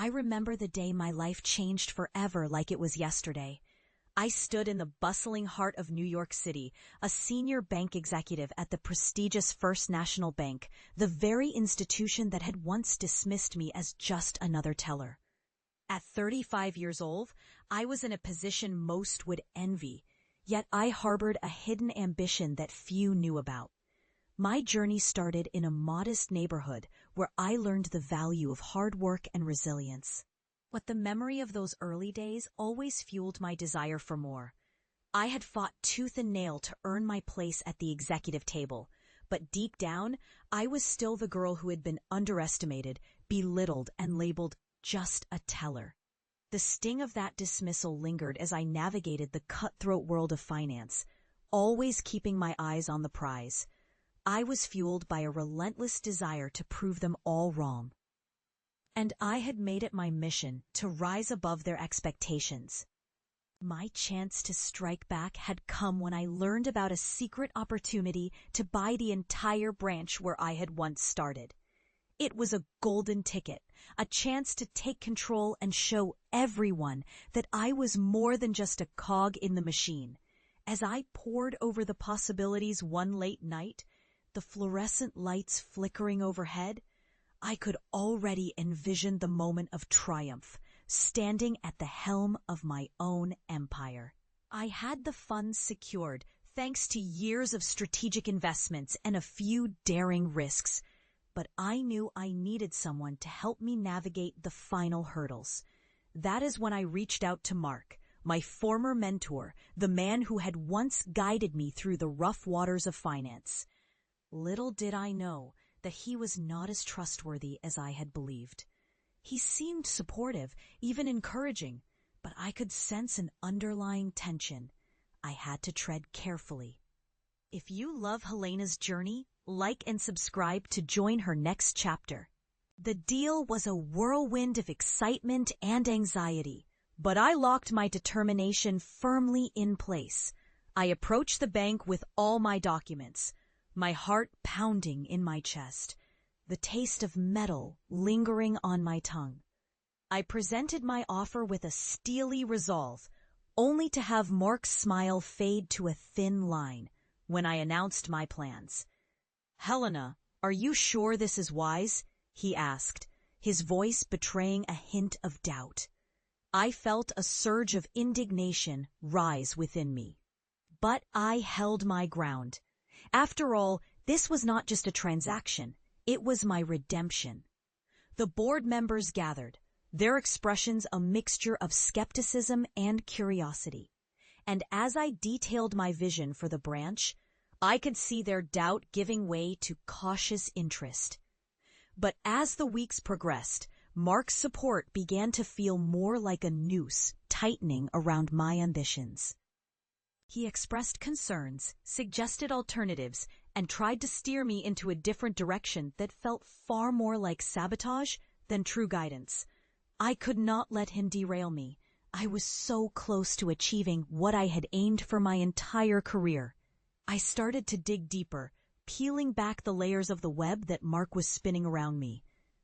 I remember the day my life changed forever like it was yesterday. I stood in the bustling heart of New York City, a senior bank executive at the prestigious First National Bank, the very institution that had once dismissed me as just another teller. At 35 years old, I was in a position most would envy, yet I harbored a hidden ambition that few knew about. My journey started in a modest neighborhood where I learned the value of hard work and resilience. But the memory of those early days always fueled my desire for more. I had fought tooth and nail to earn my place at the executive table, but deep down, I was still the girl who had been underestimated, belittled, and labeled just a teller. The sting of that dismissal lingered as I navigated the cutthroat world of finance, always keeping my eyes on the prize. I was fueled by a relentless desire to prove them all wrong. And I had made it my mission to rise above their expectations. My chance to strike back had come when I learned about a secret opportunity to buy the entire branch where I had once started. It was a golden ticket, a chance to take control and show everyone that I was more than just a cog in the machine. As I pored over the possibilities one late night, the fluorescent lights flickering overhead, I could already envision the moment of triumph, standing at the helm of my own empire. I had the funds secured thanks to years of strategic investments and a few daring risks, but I knew I needed someone to help me navigate the final hurdles. That is when I reached out to Mark, my former mentor, the man who had once guided me through the rough waters of finance. Little did I know that he was not as trustworthy as I had believed. He seemed supportive, even encouraging, but I could sense an underlying tension. I had to tread carefully. If you love Helena's journey, like and subscribe to join her next chapter. The deal was a whirlwind of excitement and anxiety, but I locked my determination firmly in place. I approached the bank with all my documents, my heart pounding in my chest, the taste of metal lingering on my tongue. I presented my offer with a steely resolve, only to have Mark's smile fade to a thin line when I announced my plans. "Helena, are you sure this is wise?" he asked, his voice betraying a hint of doubt. I felt a surge of indignation rise within me. But I held my ground. After all, this was not just a transaction, it was my redemption. The board members gathered, their expressions a mixture of skepticism and curiosity. And as I detailed my vision for the branch, I could see their doubt giving way to cautious interest. But as the weeks progressed, Mark's support began to feel more like a noose tightening around my ambitions. He expressed concerns, suggested alternatives, and tried to steer me into a different direction that felt far more like sabotage than true guidance. I could not let him derail me. I was so close to achieving what I had aimed for my entire career. I started to dig deeper, peeling back the layers of the web that Mark was spinning around me.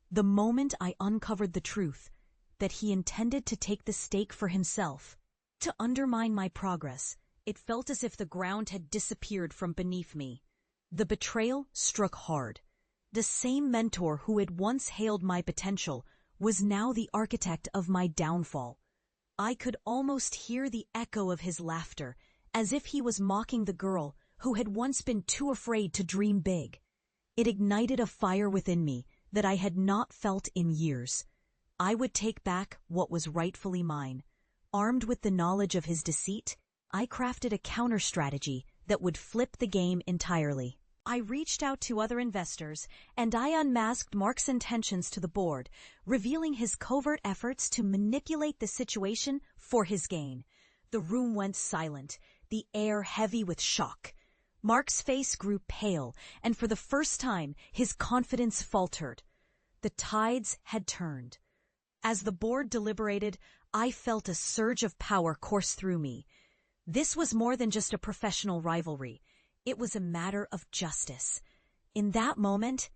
The moment I uncovered the truth, that he intended to take the stake for himself, to undermine my progress, it felt as if the ground had disappeared from beneath me. The betrayal struck hard. The same mentor who had once hailed my potential was now the architect of my downfall. I could almost hear the echo of his laughter, as if he was mocking the girl who had once been too afraid to dream big. It ignited a fire within me that I had not felt in years. I would take back what was rightfully mine. Armed with the knowledge of his deceit, I crafted a counter-strategy that would flip the game entirely. I reached out to other investors, and I unmasked Mark's intentions to the board, revealing his covert efforts to manipulate the situation for his gain. The room went silent, the air heavy with shock. Mark's face grew pale, and for the first time, his confidence faltered. The tides had turned. As the board deliberated, I felt a surge of power course through me. This was more than just a professional rivalry. It was a matter of justice. In that moment,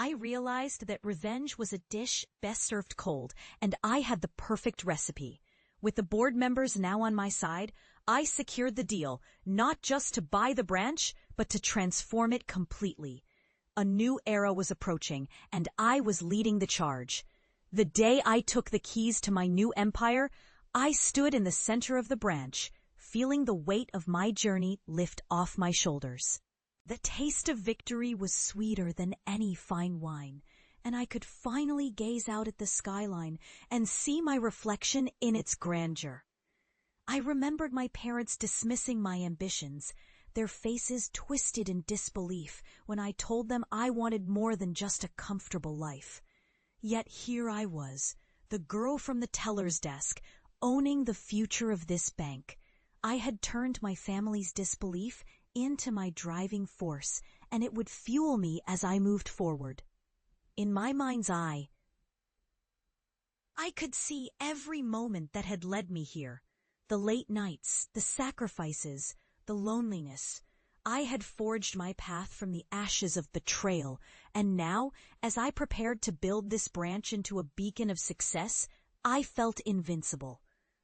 I realized that revenge was a dish best served cold, and I had the perfect recipe. With the board members now on my side, I secured the deal, not just to buy the branch, but to transform it completely. A new era was approaching, and I was leading the charge. The day I took the keys to my new empire, I stood in the center of the branch, feeling the weight of my journey lift off my shoulders. The taste of victory was sweeter than any fine wine, and I could finally gaze out at the skyline and see my reflection in its grandeur. I remembered my parents dismissing my ambitions, their faces twisted in disbelief when I told them I wanted more than just a comfortable life. Yet here I was, the girl from the teller's desk, owning the future of this bank. I had turned my family's disbelief into my driving force, and it would fuel me as I moved forward. In my mind's eye, I could see every moment that had led me here. The late nights, the sacrifices, the loneliness. I had forged my path from the ashes of betrayal, and now, as I prepared to build this branch into a beacon of success, I felt invincible.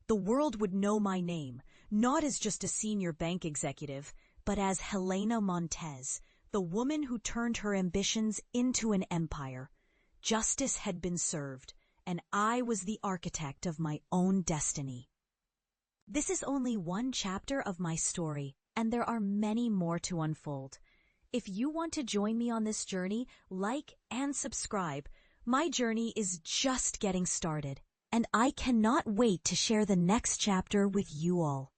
The world would know my name, not as just a senior bank executive, but as Helena Montez, the woman who turned her ambitions into an empire. Justice had been served, and I was the architect of my own destiny. This is only one chapter of my story, and there are many more to unfold. If you want to join me on this journey, like and subscribe. My journey is just getting started, and I cannot wait to share the next chapter with you all.